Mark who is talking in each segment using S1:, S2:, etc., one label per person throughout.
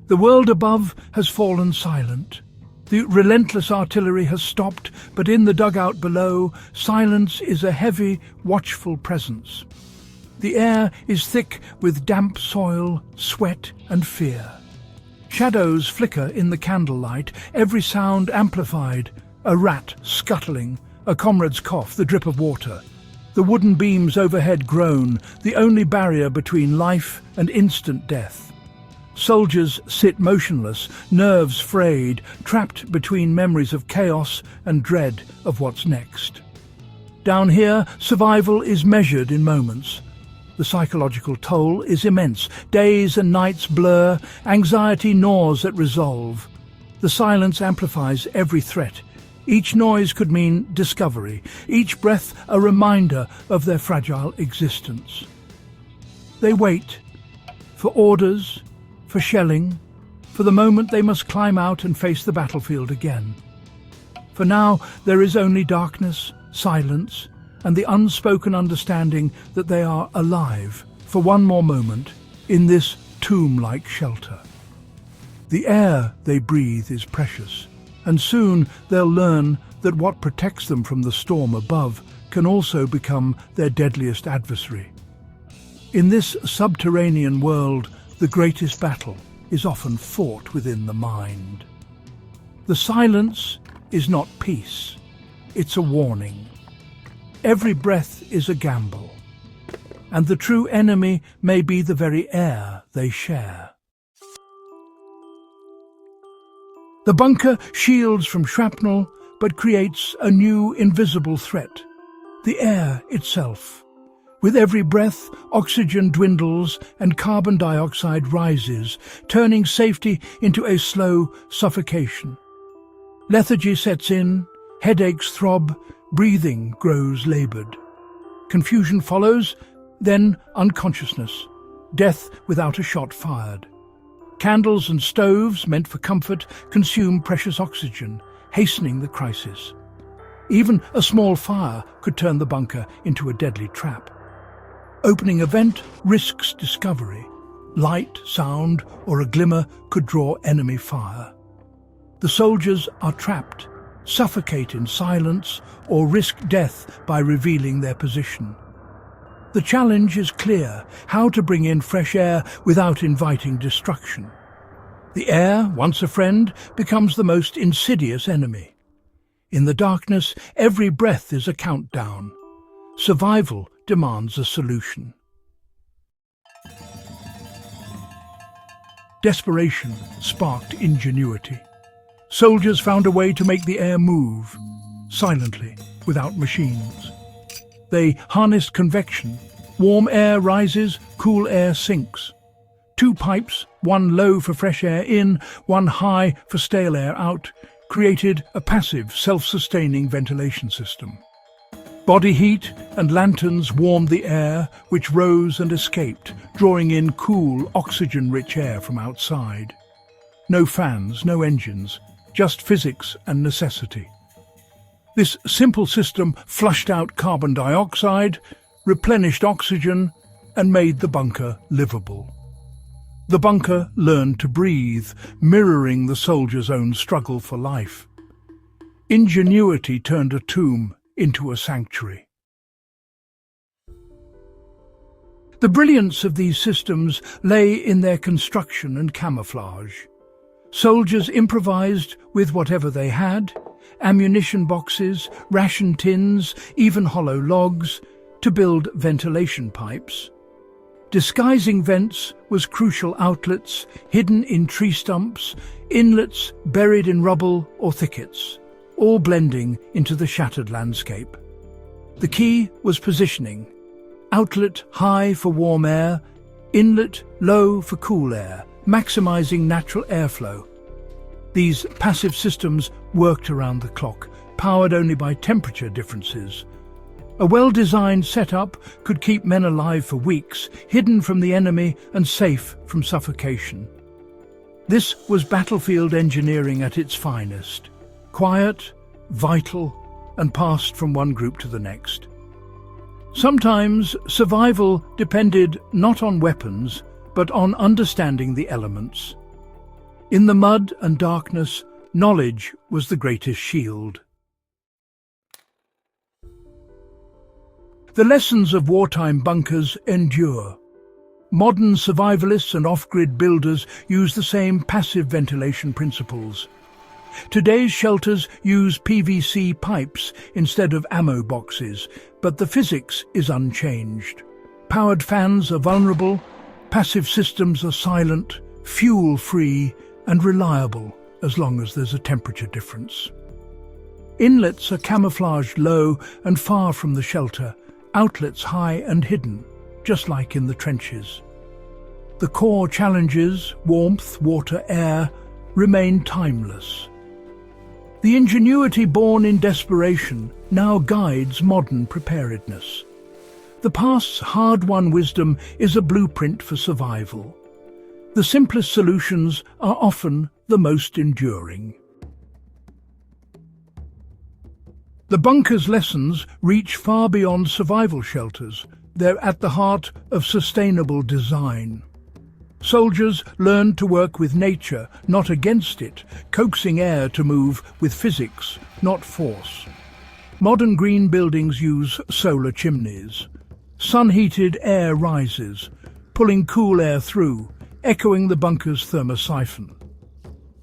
S1: The world above has fallen silent. The relentless artillery has stopped, but in the dugout below, silence is a heavy, watchful presence. The air is thick with damp soil, sweat and fear. Shadows flicker in the candlelight, every sound amplified. A rat scuttling, a comrade's cough, the drip of water. The wooden beams overhead groan, the only barrier between life and instant death. Soldiers sit motionless, nerves frayed, trapped between memories of chaos and dread of what's next. Down here, survival is measured in moments. The psychological toll is immense. Days and nights blur, anxiety gnaws at resolve. The silence amplifies every threat. Each noise could mean discovery, each breath a reminder of their fragile existence. They wait for orders, for shelling, for the moment they must climb out and face the battlefield again. For now, there is only darkness, silence, and the unspoken understanding that they are alive for one more moment in this tomb-like shelter. The air they breathe is precious, and soon they'll learn that what protects them from the storm above can also become their deadliest adversary. In this subterranean world, the greatest battle is often fought within the mind. The silence is not peace, it's a warning. Every breath is a gamble, and the true enemy may be the very air they share. The bunker shields from shrapnel, but creates a new invisible threat, the air itself. With every breath, oxygen dwindles and carbon dioxide rises, turning safety into a slow suffocation. Lethargy sets in, headaches throb, breathing grows laboured. Confusion follows, then unconsciousness, death without a shot fired. Candles and stoves, meant for comfort, consume precious oxygen, hastening the crisis. Even a small fire could turn the bunker into a deadly trap. Opening a vent risks discovery. Light, sound, or a glimmer could draw enemy fire. The soldiers are trapped, suffocate in silence, or risk death by revealing their position. The challenge is clear: how to bring in fresh air without inviting destruction. The air, once a friend, becomes the most insidious enemy. In the darkness, every breath is a countdown. Survival demands a solution. Desperation sparked ingenuity. Soldiers found a way to make the air move, silently, without machines. They harnessed convection. Warm air rises, cool air sinks. 2 pipes, one low for fresh air in, one high for stale air out, created a passive, self-sustaining ventilation system. Body heat and lanterns warmed the air, which rose and escaped, drawing in cool, oxygen-rich air from outside. No fans, no engines, just physics and necessity. This simple system flushed out carbon dioxide, replenished oxygen, and made the bunker livable. The bunker learned to breathe, mirroring the soldier's own struggle for life. Ingenuity turned a tomb into a sanctuary. The brilliance of these systems lay in their construction and camouflage. Soldiers improvised with whatever they had: ammunition boxes, ration tins, even hollow logs, to build ventilation pipes. Disguising vents was crucial: outlets hidden in tree stumps, inlets buried in rubble or thickets, all blending into the shattered landscape. The key was positioning: outlet high for warm air, inlet low for cool air, maximizing natural airflow. These passive systems worked around the clock, powered only by temperature differences. A well-designed setup could keep men alive for weeks, hidden from the enemy and safe from suffocation. This was battlefield engineering at its finest: quiet, vital, and passed from one group to the next. Sometimes survival depended not on weapons, but on understanding the elements. In the mud and darkness, knowledge was the greatest shield. The lessons of wartime bunkers endure. Modern survivalists and off-grid builders use the same passive ventilation principles. Today's shelters use PVC pipes instead of ammo boxes, but the physics is unchanged. Powered fans are vulnerable, passive systems are silent, fuel-free and reliable as long as there's a temperature difference. Inlets are camouflaged low and far from the shelter, outlets high and hidden, just like in the trenches. The core challenges, warmth, water, air, remain timeless. The ingenuity born in desperation now guides modern preparedness. The past's hard-won wisdom is a blueprint for survival. The simplest solutions are often the most enduring. The bunker's lessons reach far beyond survival shelters. They're at the heart of sustainable design. Soldiers learn to work with nature, not against it, coaxing air to move with physics, not force. Modern green buildings use solar chimneys. Sun-heated air rises, pulling cool air through, echoing the bunker's thermosiphon.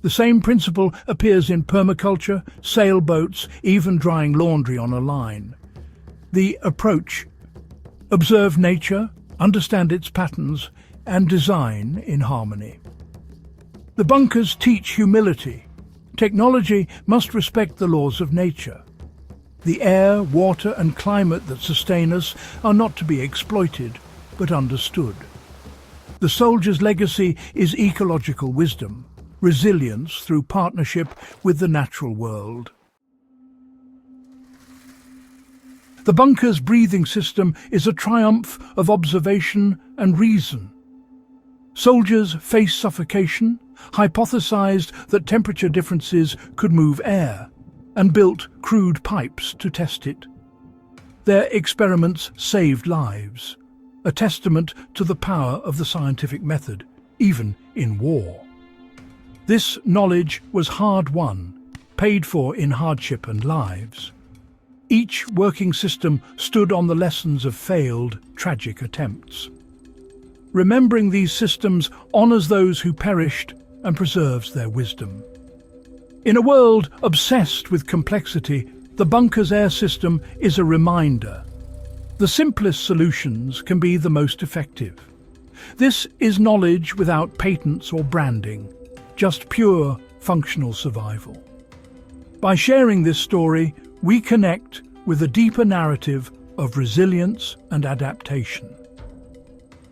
S1: The same principle appears in permaculture, sailboats, even drying laundry on a line. The approach: observe nature, understand its patterns, and design in harmony. The bunkers teach humility. Technology must respect the laws of nature. The air, water, and climate that sustain us are not to be exploited, but understood. The soldier's legacy is ecological wisdom, resilience through partnership with the natural world. The bunker's breathing system is a triumph of observation and reason. Soldiers faced suffocation, hypothesized that temperature differences could move air, and built crude pipes to test it. Their experiments saved lives, a testament to the power of the scientific method, even in war. This knowledge was hard-won, paid for in hardship and lives. Each working system stood on the lessons of failed, tragic attempts. Remembering these systems honors those who perished and preserves their wisdom. In a world obsessed with complexity, the bunker's air system is a reminder. The simplest solutions can be the most effective. This is knowledge without patents or branding, just pure, functional survival. By sharing this story, we connect with a deeper narrative of resilience and adaptation.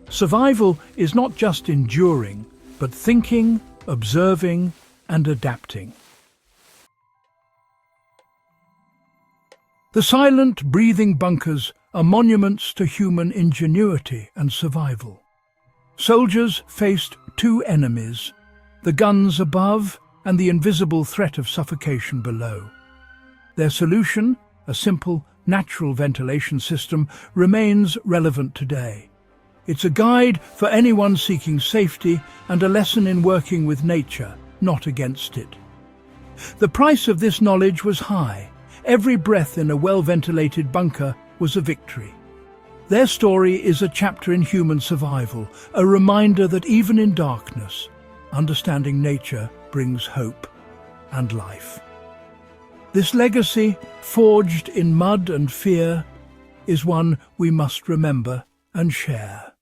S1: Survival is not just enduring, but thinking, observing, and adapting. The silent, breathing bunkers are monuments to human ingenuity and survival. Soldiers faced two enemies, the guns above and the invisible threat of suffocation below. Their solution, a simple, natural ventilation system, remains relevant today. It's a guide for anyone seeking safety and a lesson in working with nature, not against it. The price of this knowledge was high. Every breath in a well-ventilated bunker was a victory. Their story is a chapter in human survival, a reminder that even in darkness, understanding nature brings hope and life. This legacy, forged in mud and fear, is one we must remember and share.